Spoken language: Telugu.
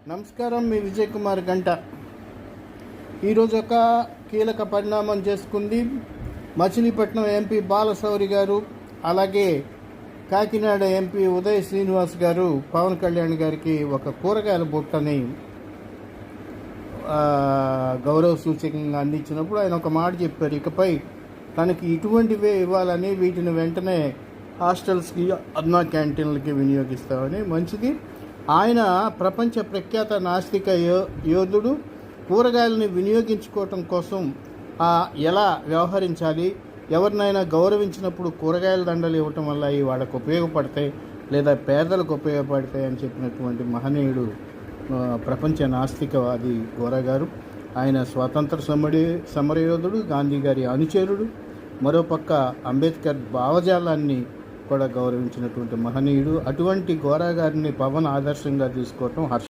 నమస్కారం, మీ విజయ్ కుమార్ గంట. ఈరోజు ఒక కీలక పరిణామం చేసుకుంది. మచిలీపట్నం ఎంపీ బాలశౌరి గారు, అలాగే కాకినాడ ఎంపీ ఉదయ్ శ్రీనివాస్ గారు పవన్ కళ్యాణ్ గారికి ఒక కూరగాయల బుట్టని గౌరవ సూచకంగా అందించినప్పుడు ఆయన ఒక మాట చెప్పారు. ఇకపై తనకి ఇటువంటివే ఇవ్వాలని, వీటిని వెంటనే హాస్టల్స్కి, అన్నా క్యాంటీన్లకి వినియోగిస్తామని. మంచిది. ఆయన ప్రపంచ ప్రఖ్యాత నాస్తిక యోధుడు. కూరగాయలని వినియోగించుకోవటం కోసం ఎలా వ్యవహరించాలి, ఎవరినైనా గౌరవించినప్పుడు కూరగాయల దండలు ఇవ్వటం వల్ల అవి వాళ్ళకు ఉపయోగపడతాయి, లేదా పేదలకు ఉపయోగపడతాయి అని చెప్పినటువంటి మహనీయుడు ప్రపంచ నాస్తికవాది గోరా గారు. ఆయన స్వాతంత్ర సమరయోధుడు, గాంధీ గారి అనుచరుడు. మరోపక్క అంబేద్కర్ భావజాలాన్ని కూడా గౌరవించినటువంటి మహనీయుడు. అటువంటి గోరా గారిని పవన్ ఆదర్శంగా తీసుకోవటం